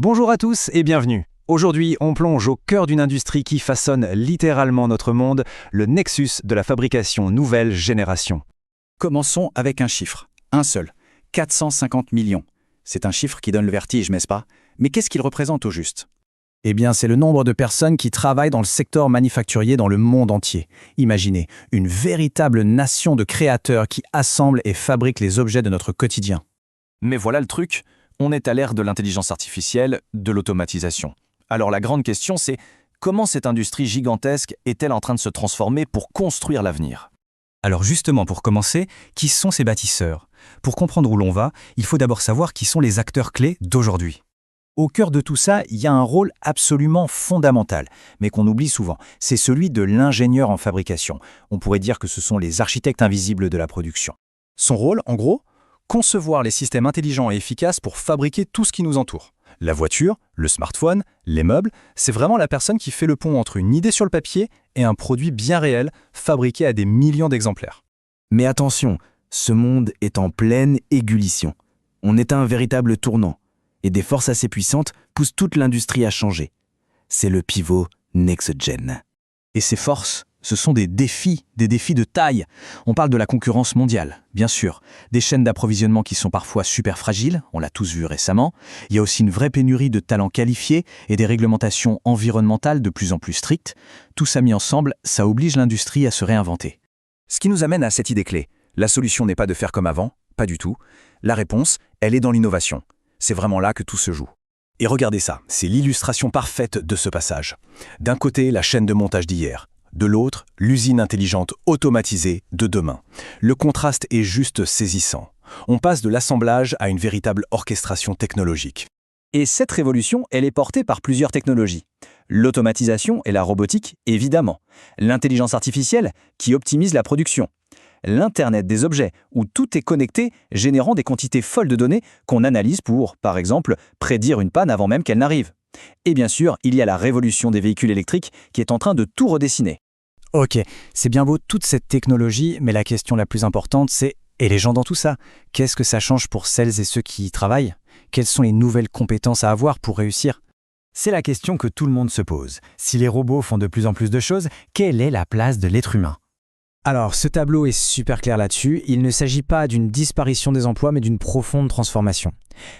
Bonjour à tous et bienvenue. Aujourd'hui, on plonge au cœur d'une industrie qui façonne littéralement notre monde, le nexus de la fabrication nouvelle génération. Commençons avec un chiffre, un seul, 450 millions. C'est un chiffre qui donne le vertige, n'est-ce pas? Mais qu'est-ce qu'il représente au juste? Eh bien, c'est le nombre de personnes qui travaillent dans le secteur manufacturier dans le monde entier. Imaginez, une véritable nation de créateurs qui assemblent et fabriquent les objets de notre quotidien. Mais voilà le truc, on est à l'ère de l'intelligence artificielle, de l'automatisation. Alors la grande question c'est, comment cette industrie gigantesque est-elle en train de se transformer pour construire l'avenir? Alors justement, pour commencer, qui sont ces bâtisseurs? Pour comprendre où l'on va, il faut d'abord savoir qui sont les acteurs clés d'aujourd'hui. Au cœur de tout ça, il y a un rôle absolument fondamental, mais qu'on oublie souvent. C'est celui de l'ingénieur en fabrication. On pourrait dire que ce sont les architectes invisibles de la production. Son rôle, en gros, concevoir les systèmes intelligents et efficaces pour fabriquer tout ce qui nous entoure. La voiture, le smartphone, les meubles, c'est vraiment la personne qui fait le pont entre une idée sur le papier et un produit bien réel, fabriqué à des millions d'exemplaires. Mais attention, ce monde est en pleine ébullition. On est à un véritable tournant, et des forces assez puissantes poussent toute l'industrie à changer. C'est le pivot next-gen. Et ces forces, ce sont des défis de taille. On parle de la concurrence mondiale, bien sûr. Des chaînes d'approvisionnement qui sont parfois super fragiles, on l'a tous vu récemment. Il y a aussi une vraie pénurie de talents qualifiés et des réglementations environnementales de plus en plus strictes. Tout ça mis ensemble, ça oblige l'industrie à se réinventer. Ce qui nous amène à cette idée clé. La solution n'est pas de faire comme avant, pas du tout. La réponse, elle est dans l'innovation. C'est vraiment là que tout se joue. Et regardez ça, c'est l'illustration parfaite de ce passage. D'un côté, la chaîne de montage d'hier. De l'autre, l'usine intelligente automatisée de demain. Le contraste est juste saisissant. On passe de l'assemblage à une véritable orchestration technologique. Et cette révolution, elle est portée par plusieurs technologies. L'automatisation et la robotique, évidemment. L'intelligence artificielle, qui optimise la production. L'Internet des objets, où tout est connecté, générant des quantités folles de données qu'on analyse pour, par exemple, prédire une panne avant même qu'elle n'arrive. Et bien sûr, il y a la révolution des véhicules électriques qui est en train de tout redessiner. Ok, c'est bien beau toute cette technologie, mais la question la plus importante c'est, et les gens dans tout ça? Qu'est-ce que ça change pour celles et ceux qui y travaillent? Quelles sont les nouvelles compétences à avoir pour réussir? C'est la question que tout le monde se pose. Si les robots font de plus en plus de choses, quelle est la place de l'être humain? Alors, ce tableau est super clair là-dessus. Il ne s'agit pas d'une disparition des emplois, mais d'une profonde transformation.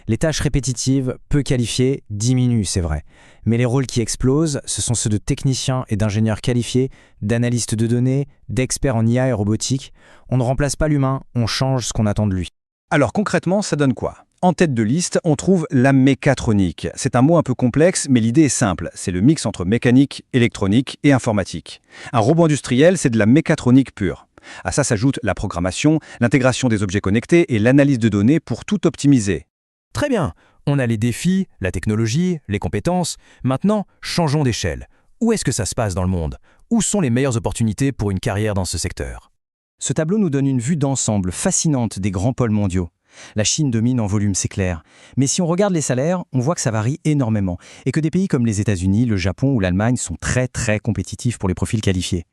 Les tâches répétitives, peu qualifiées, diminuent, c'est vrai. Mais les rôles qui explosent, ce sont ceux de techniciens et d'ingénieurs qualifiés, d'analystes de données, d'experts en IA et robotique. On ne remplace pas l'humain, on change ce qu'on attend de lui. Alors concrètement, ça donne quoi? En tête de liste, on trouve la mécatronique. C'est un mot un peu complexe, mais l'idée est simple. C'est le mix entre mécanique, électronique et informatique. Un robot industriel, c'est de la mécatronique pure. À ça s'ajoute la programmation, l'intégration des objets connectés et l'analyse de données pour tout optimiser. Très bien, on a les défis, la technologie, les compétences. Maintenant, changeons d'échelle. Où est-ce que ça se passe dans le monde? Où sont les meilleures opportunités pour une carrière dans ce secteur? Ce tableau nous donne une vue d'ensemble fascinante des grands pôles mondiaux. La Chine domine en volume, c'est clair. Mais si on regarde les salaires, on voit que ça varie énormément et que des pays comme les États-Unis, le Japon ou l'Allemagne sont très compétitifs pour les profils qualifiés.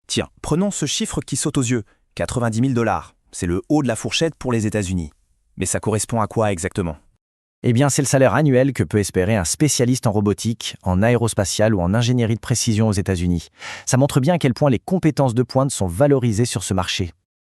Tiens, prenons ce chiffre qui saute aux yeux, 90 000 $. C'est le haut de la fourchette pour les États-Unis. Mais ça correspond à quoi exactement? Eh bien, c'est le salaire annuel que peut espérer un spécialiste en robotique, en aérospatiale ou en ingénierie de précision aux États-Unis. Ça montre bien à quel point les compétences de pointe sont valorisées sur ce marché.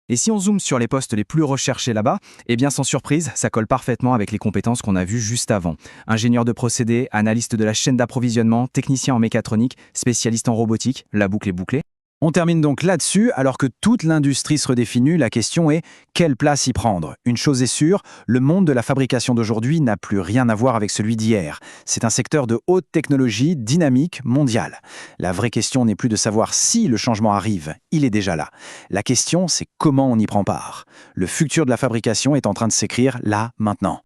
Et si on zoome sur les postes les plus recherchés là-bas, eh bien sans surprise, ça colle parfaitement avec les compétences qu'on a vues juste avant. Ingénieur de procédés, analyste de la chaîne d'approvisionnement, technicien en mécatronique, spécialiste en robotique, la boucle est bouclée. On termine donc là-dessus, alors que toute l'industrie se redéfinit, la question est quelle place y prendre? Une chose est sûre, le monde de la fabrication d'aujourd'hui n'a plus rien à voir avec celui d'hier. C'est un secteur de haute technologie, dynamique, mondial. La vraie question n'est plus de savoir si le changement arrive, il est déjà là. La question, c'est comment on y prend part. Le futur de la fabrication est en train de s'écrire là, maintenant.